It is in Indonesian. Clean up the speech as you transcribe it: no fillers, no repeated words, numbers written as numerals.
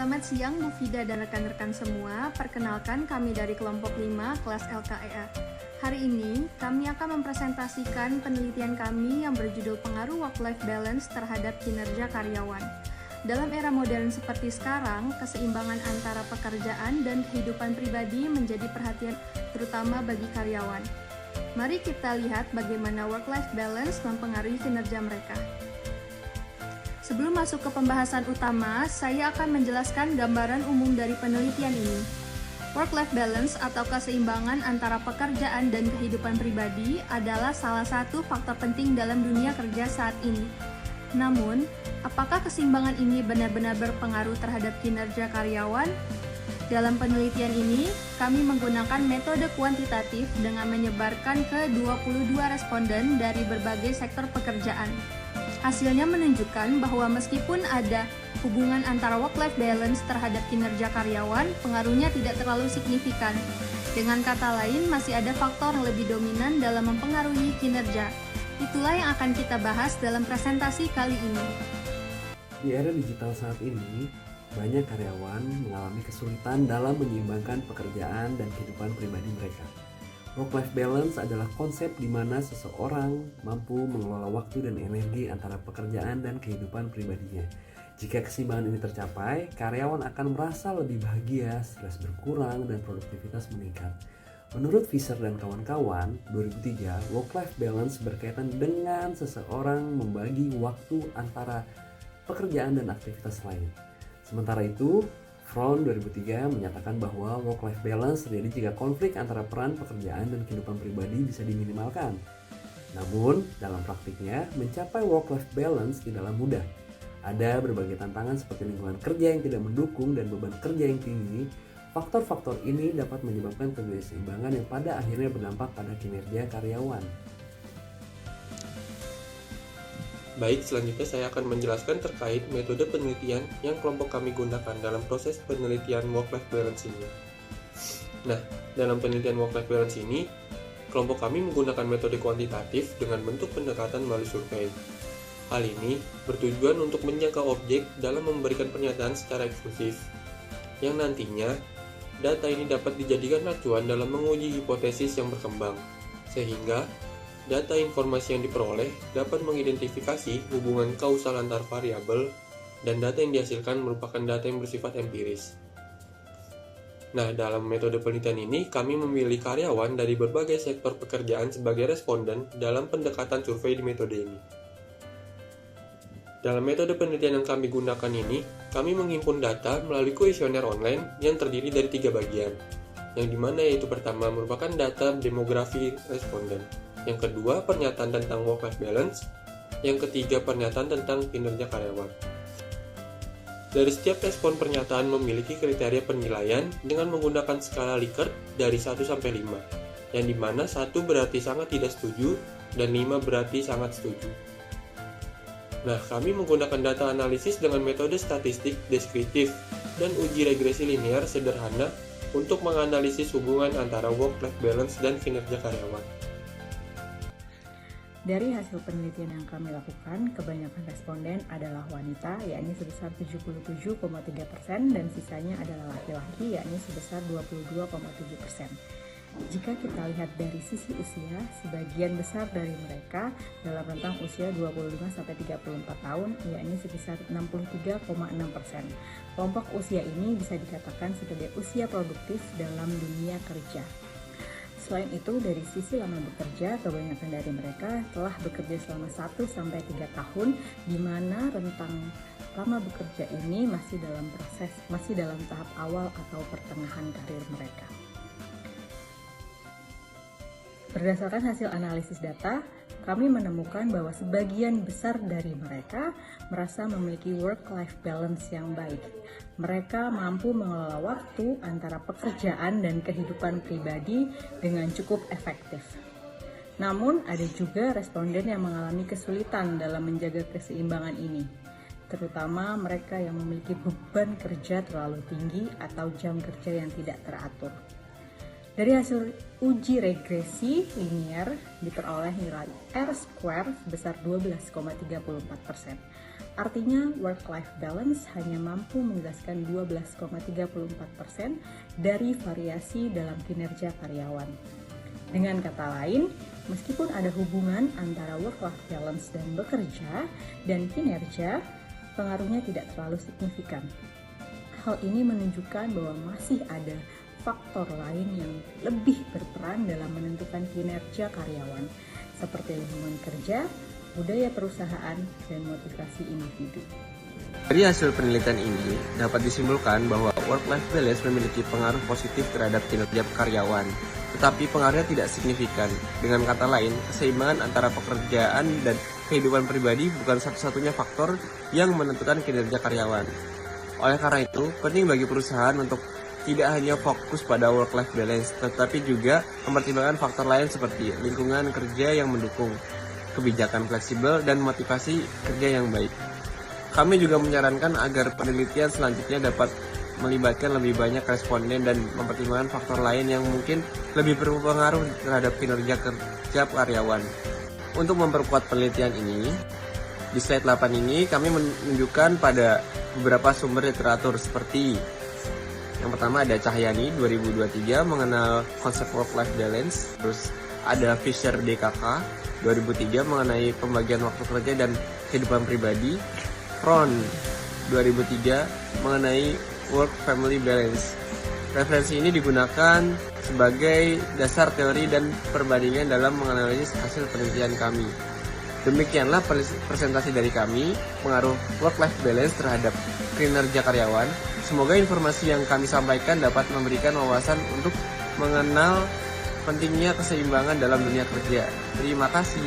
Selamat siang Bu Fida dan rekan-rekan semua. Perkenalkan kami dari kelompok 5 kelas LKEA. Hari ini kami akan mempresentasikan penelitian kami yang berjudul pengaruh work-life balance terhadap kinerja karyawan. Dalam era modern seperti sekarang, keseimbangan antara pekerjaan dan kehidupan pribadi menjadi perhatian terutama bagi karyawan. Mari kita lihat bagaimana work-life balance mempengaruhi kinerja mereka. Sebelum masuk ke pembahasan utama, saya akan menjelaskan gambaran umum dari penelitian ini. Work-life balance atau keseimbangan antara pekerjaan dan kehidupan pribadi adalah salah satu faktor penting dalam dunia kerja saat ini. Namun, apakah keseimbangan ini benar-benar berpengaruh terhadap kinerja karyawan? Dalam penelitian ini, kami menggunakan metode kuantitatif dengan menyebarkan ke 22 responden dari berbagai sektor pekerjaan. Hasilnya menunjukkan bahwa meskipun ada hubungan antara work-life balance terhadap kinerja karyawan, pengaruhnya tidak terlalu signifikan. Dengan kata lain, masih ada faktor yang lebih dominan dalam mempengaruhi kinerja. Itulah yang akan kita bahas dalam presentasi kali ini. Di era digital saat ini, banyak karyawan mengalami kesulitan dalam menyeimbangkan pekerjaan dan kehidupan pribadi mereka. Work-life balance adalah konsep di mana seseorang mampu mengelola waktu dan energi antara pekerjaan dan kehidupan pribadinya. Jika keseimbangan ini tercapai, karyawan akan merasa lebih bahagia, stres berkurang, dan produktivitas meningkat. Menurut Fisher dan kawan-kawan, 2003, work-life balance berkaitan dengan seseorang membagi waktu antara pekerjaan dan aktivitas lain. Sementara itu, Fromm 2003 menyatakan bahwa work-life balance terjadi jika konflik antara peran pekerjaan dan kehidupan pribadi bisa diminimalkan. Namun, dalam praktiknya, mencapai work-life balance tidaklah mudah. Ada berbagai tantangan seperti lingkungan kerja yang tidak mendukung dan beban kerja yang tinggi. Faktor-faktor ini dapat menyebabkan ketidakseimbangan yang pada akhirnya berdampak pada kinerja karyawan. Baik, selanjutnya saya akan menjelaskan terkait metode penelitian yang kelompok kami gunakan dalam proses penelitian work-life balance ini. Nah, dalam penelitian work-life balance ini, kelompok kami menggunakan metode kuantitatif dengan bentuk pendekatan melalui survei. Hal ini bertujuan untuk menjangkau objek dalam memberikan pernyataan secara eksklusif, yang nantinya data ini dapat dijadikan acuan dalam menguji hipotesis yang berkembang, sehingga data informasi yang diperoleh dapat mengidentifikasi hubungan kausal antar variabel dan data yang dihasilkan merupakan data yang bersifat empiris. Nah, dalam metode penelitian ini, kami memilih karyawan dari berbagai sektor pekerjaan sebagai responden dalam pendekatan survei di metode ini. Dalam metode penelitian yang kami gunakan ini, kami menghimpun data melalui kuesioner online yang terdiri dari 3 bagian, yang dimana yaitu pertama merupakan data demografi responden, yang kedua pernyataan tentang work-life balance, yang ketiga pernyataan tentang kinerja karyawan. Dari setiap respon pernyataan memiliki kriteria penilaian dengan menggunakan skala Likert dari 1 sampai 5, yang dimana 1 berarti sangat tidak setuju dan 5 berarti sangat setuju. Nah, kami menggunakan data analisis dengan metode statistik deskriptif dan uji regresi linear sederhana untuk menganalisis hubungan antara work-life balance dan kinerja karyawan. Dari hasil penelitian yang kami lakukan, kebanyakan responden adalah wanita, yakni sebesar 77,3%, dan sisanya adalah laki-laki, yakni sebesar 22,7%. Jika kita lihat dari sisi usia, sebagian besar dari mereka dalam rentang usia 25-34 tahun, yakni sebesar 63,6%. Kelompok usia ini bisa dikatakan sebagai usia produktif dalam dunia kerja. Selain itu, dari sisi lama bekerja, kebanyakan dari mereka telah bekerja selama 1-3 tahun, di mana rentang lama bekerja ini masih dalam tahap awal atau pertengahan karir mereka. Berdasarkan hasil analisis data, kami menemukan bahwa sebagian besar dari mereka merasa memiliki work-life balance yang baik. Mereka mampu mengelola waktu antara pekerjaan dan kehidupan pribadi dengan cukup efektif. Namun, ada juga responden yang mengalami kesulitan dalam menjaga keseimbangan ini, terutama mereka yang memiliki beban kerja terlalu tinggi atau jam kerja yang tidak teratur. Dari hasil uji regresi linear diperoleh nilai R square sebesar 12,34%. Artinya work-life balance hanya mampu menjelaskan 12,34% dari variasi dalam kinerja karyawan. Dengan kata lain, meskipun ada hubungan antara work-life balance dan bekerja dan kinerja, pengaruhnya tidak terlalu signifikan. Hal ini menunjukkan bahwa masih ada faktor lain yang lebih berperan dalam menentukan kinerja karyawan, seperti lingkungan kerja, budaya perusahaan, dan motivasi individu. Dari hasil penelitian ini, dapat disimpulkan bahwa work-life balance memiliki pengaruh positif terhadap kinerja karyawan, tetapi pengaruhnya tidak signifikan. Dengan kata lain, keseimbangan antara pekerjaan dan kehidupan pribadi bukan satu-satunya faktor yang menentukan kinerja karyawan. Oleh karena itu, penting bagi perusahaan untuk tidak hanya fokus pada work-life balance, tetapi juga mempertimbangkan faktor lain seperti lingkungan kerja yang mendukung, kebijakan fleksibel, dan motivasi kerja yang baik. Kami juga menyarankan agar penelitian selanjutnya dapat melibatkan lebih banyak responden dan mempertimbangkan faktor lain yang mungkin lebih berpengaruh terhadap kinerja kerja karyawan. Untuk memperkuat penelitian ini, di slide 8 ini kami menunjukkan pada beberapa sumber literatur seperti yang pertama ada Cahyani 2023 mengenal konsep work-life balance, terus ada Fisher DKK 2003 mengenai pembagian waktu kerja dan kehidupan pribadi, Ron 2003 mengenai work-family balance. Referensi ini digunakan sebagai dasar teori dan perbandingan dalam menganalisis hasil penelitian kami. Demikianlah presentasi dari kami, pengaruh work-life balance terhadap kinerja karyawan. Semoga informasi yang kami sampaikan dapat memberikan wawasan untuk mengenal pentingnya keseimbangan dalam dunia kerja. Terima kasih.